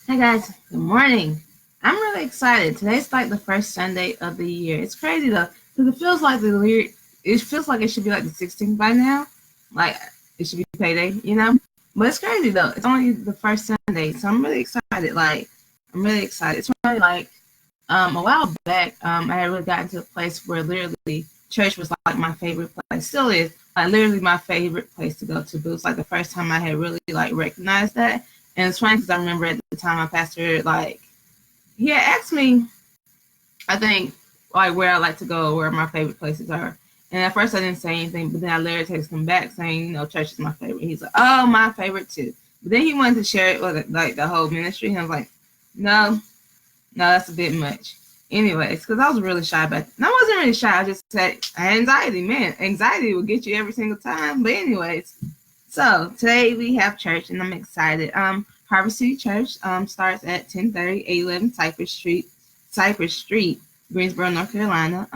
Hey guys, good morning. I'm really excited. Today's like the first Sunday of the year. It's crazy though, because it feels like it should be like the 16th by now. Like it should be payday, you know? But it's crazy though. It's only the first Sunday, so I'm really excited. I'm really excited. It's really like a while back, I had really gotten to a place where literally church was like my favorite place. Still is like literally my favorite place to go to. But it was like the first time I had really like recognized that. And it's funny because I remember at the time my pastor like he had asked me, I think like where I like to go, where my favorite places are. And at first I didn't say anything, but then I later texted him back saying, church is my favorite. He's like, oh, my favorite too. But then he wanted to share it with like the whole ministry. And I was like, no, that's a bit much. Anyways, because I was really shy back then. I wasn't really shy. I just said I had anxiety. Man, anxiety will get you every single time. But anyways, so today we have church, and I'm excited. Harvest City Church starts at 10:30, 811 Cypress Street, Greensboro, North Carolina.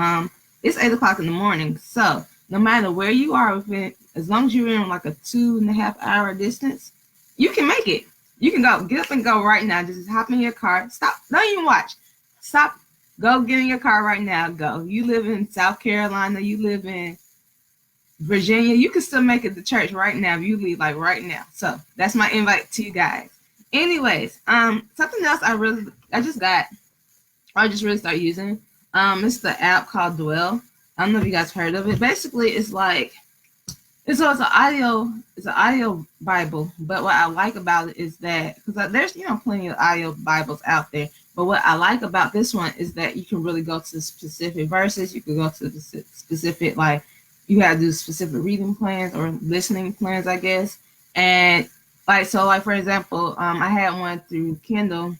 It's 8 o'clock in the morning. So no matter where you are within, as long as you're in like a 2.5 hour distance, you can make it. You can go, get up and go right now. Just hop in your car. Stop. Don't even watch. Stop. Go get in your car right now. Go. You live in South Carolina. You live in Virginia. You can still make it to church right now if you leave like right now. So that's my invite to you guys. Anyways, something else I just really started using. It's the app called Dwell. I don't know if you guys heard of it. Basically, it's an audio Bible, but what I like about it is that because there's plenty of audio Bibles out there, but what I like about this one is that you can really go to specific verses. You can go to the specific you have to do specific reading plans or listening plans, I guess. And for example, I had one through Kindle,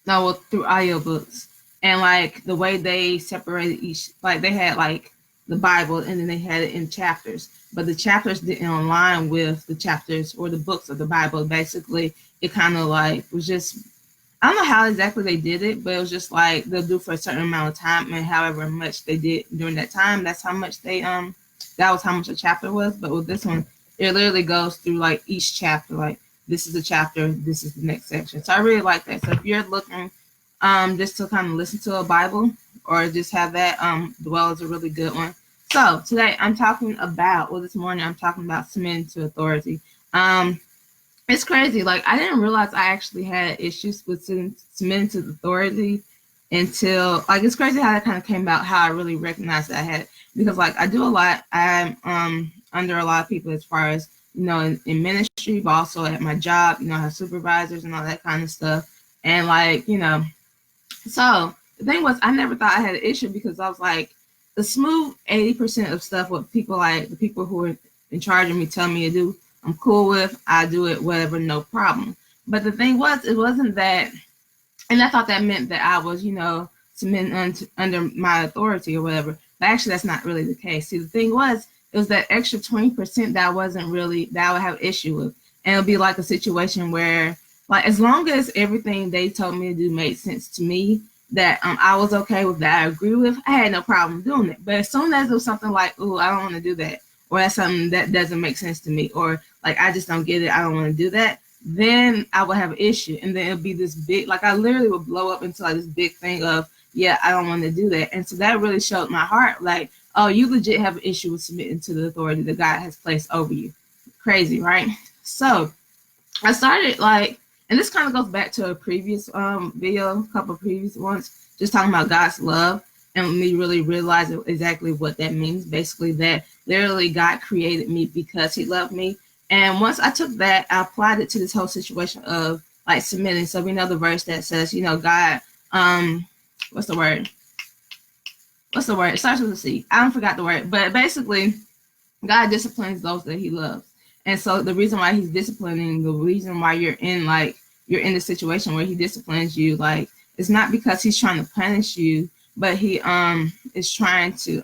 through audiobooks, and the way they separated each, they had the Bible, and then they had it in chapters, but the chapters didn't align with the chapters or the books of the Bible. Basically, it kind of was just, I don't know how exactly they did it, but it was just they'll do for a certain amount of time, and however much they did during that time, that's how much that was how much a chapter was. But with this one, it literally goes through each chapter, this is the chapter, this is the next section. So I really like that. So if you're looking just to kind of listen to a Bible or just have that, Dwell is a really good one. So today this morning I'm talking about submitting to authority. It's crazy. I didn't realize I actually had issues with submitting to authority until it's crazy how that kind of came about, how I really recognized that I had it. Because I do a lot. I'm under a lot of people as far as, in ministry, but also at my job, I have supervisors and all that kind of stuff. And so the thing was, I never thought I had an issue because I was the smooth 80% of stuff, what people the people who are in charge of me tell me to do, I'm cool with. I do it, whatever, no problem. But the thing was, it wasn't that, and I thought that meant that I was, submitting under my authority or whatever. But actually, that's not really the case. See, the thing was, it was that extra 20% that I would have issue with. And it'll be a situation where, as long as everything they told me to do made sense to me, that I was okay with, that I agree with, I had no problem doing it. But as soon as it was something ooh, I don't want to do that, or that's something that doesn't make sense to me, or I just don't get it, I don't want to do that, then I would have an issue. And then it'll be this big, I literally would blow up into this big thing of, yeah, I don't want to do that. And so that really showed my heart, oh, you legit have an issue with submitting to the authority that God has placed over you. Crazy, right? So I started and this kind of goes back to a previous video, a couple of previous ones, just talking about God's love and me really realizing exactly what that means. Basically, that literally God created me because he loved me. And once I took that, I applied it to this whole situation of submitting. So we know the verse that says, God, what's the word? It starts with a C. I don't forgot the word, but basically, God disciplines those that he loves. And so the reason why he's disciplining, the reason why you're in the situation where he disciplines you, it's not because he's trying to punish you, but he is trying to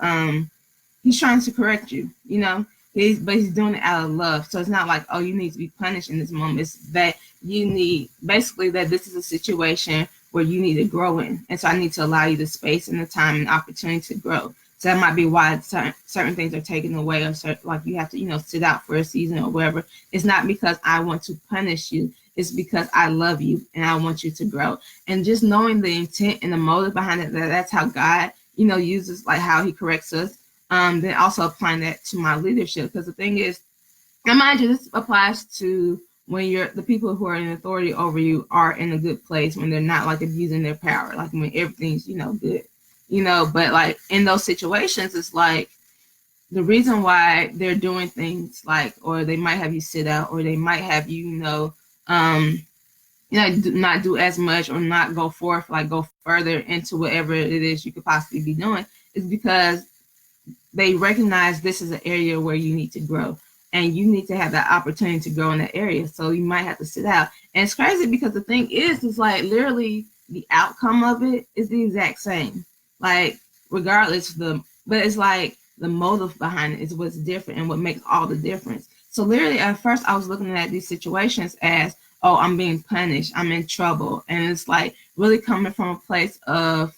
correct you, but he's doing it out of love. So it's not oh, you need to be punished in this moment. It's that you need, basically, that this is a situation where you need to grow in. And so I need to allow you the space and the time and opportunity to grow. So that might be why certain things are taken away, or you have to, sit out for a season or whatever. It's not because I want to punish you. it's because I love you and I want you to grow. And just knowing the intent and the motive behind it, that's how God, uses, like how he corrects us. Then also applying that to my leadership. Because the thing is, and mind you, this applies to when the people who are in authority over you are in a good place, when they're not like abusing their power, like when everything's, good, but like in those situations, it's like the reason why they're doing things like, or they might have you sit out, or they might have you, not do as much or not go forth, like go further into whatever it is you could possibly be doing, is because they recognize this is an area where you need to grow. And you need to have that opportunity to grow in that area. So you might have to sit out. And it's crazy because the thing is, it's like literally the outcome of it is the exact same. Like regardless but it's like the motive behind it is what's different and what makes all the difference. So literally at first I was looking at these situations as, oh, I'm being punished, I'm in trouble. And it's like really coming from a place of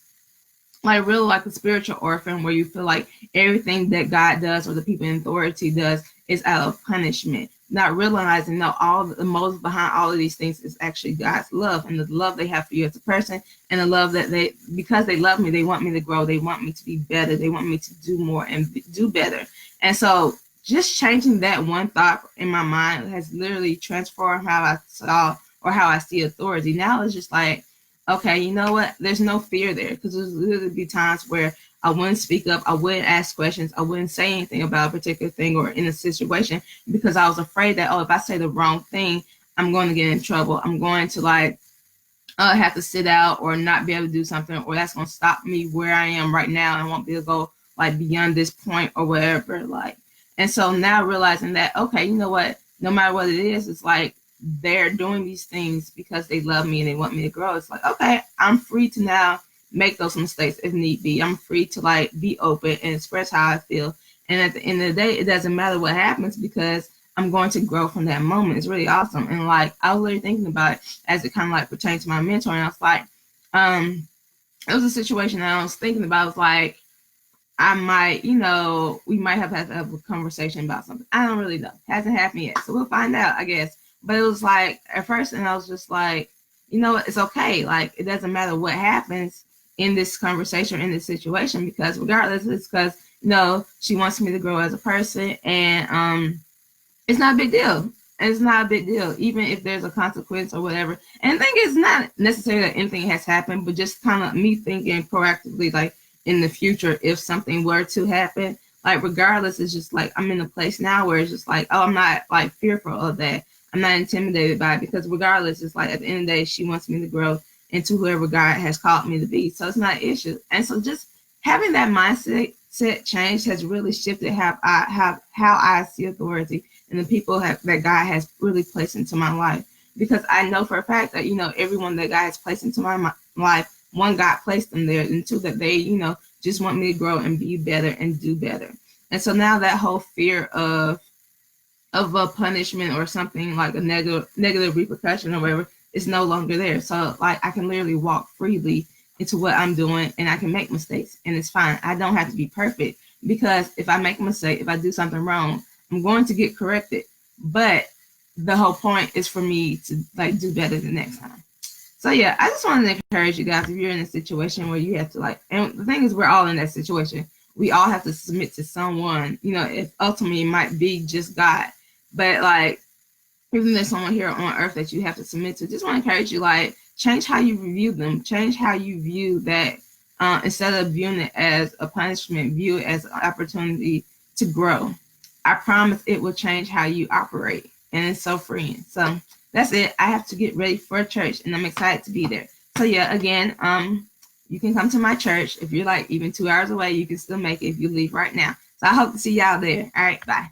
like really like a spiritual orphan, where you feel like everything that God does or the people in authority does is out of punishment, not realizing no, all the motives behind all of these things is actually God's love, and the love they have for you as a person, and the love that because they love me, they want me to grow, they want me to be better, they want me to do more and do better. And so just changing that one thought in my mind has literally transformed how I saw or how I see authority. Now it's just like, okay, you know what? There's no fear there, because there's literally be times where I wouldn't speak up, I wouldn't ask questions, I wouldn't say anything about a particular thing or in a situation, because I was afraid that, oh, if I say the wrong thing, I'm going to get in trouble. I'm going to have to sit out or not be able to do something, or that's going to stop me where I am right now and won't be able to go like beyond this point or whatever. And so now realizing that, okay, you know what? No matter what it is, it's like they're doing these things because they love me and they want me to grow. It's like, okay, I'm free to now make those mistakes if need be. I'm free to be open and express how I feel. And at the end of the day, it doesn't matter what happens, because I'm going to grow from that moment. It's really awesome. And I was really thinking about it as it kind of pertains to my mentor. And I was like, it was a situation that I was thinking about. I was like, I might, we might have had to have a conversation about something. I don't really know. Hasn't happened yet. So we'll find out, I guess. But it was like at first, and I was just like, it's okay. It doesn't matter what happens in this conversation, in this situation, because regardless, it's because, she wants me to grow as a person, and it's not a big deal. It's not a big deal, even if there's a consequence or whatever. And I think it's not necessarily that anything has happened, but just kind of me thinking proactively, in the future, if something were to happen, regardless, it's just I'm in a place now where it's just oh, I'm not fearful of that. I'm not intimidated by it, because regardless, it's at the end of the day, she wants me to grow into whoever God has called me to be. So it's not an issue. And so just having that mindset change has really shifted how I see authority and the people that God has really placed into my life. Because I know for a fact that, everyone that God has placed into my life, one, God placed them there, and two, that they, just want me to grow and be better and do better. And so now that whole fear of a punishment or something like a negative repercussion or whatever is no longer there. So I can literally walk freely into what I'm doing, and I can make mistakes, and it's fine. I don't have to be perfect, because if I make a mistake, if I do something wrong, I'm going to get corrected. But the whole point is for me to do better the next time. So yeah, I just wanted to encourage you guys, if you're in a situation where you have to and the thing is, we're all in that situation. We all have to submit to someone, if ultimately it might be just God. But even there's someone here on earth that you have to submit to, just want to encourage you, change how you view them, change how you view that. Instead of viewing it as a punishment, view it as an opportunity to grow. I promise it will change how you operate, and it's so freeing. So that's it. I have to get ready for church, and I'm excited to be there. So yeah, again, you can come to my church. If you're even 2 hours away, you can still make it if you leave right now. So I hope to see y'all there. All right, bye.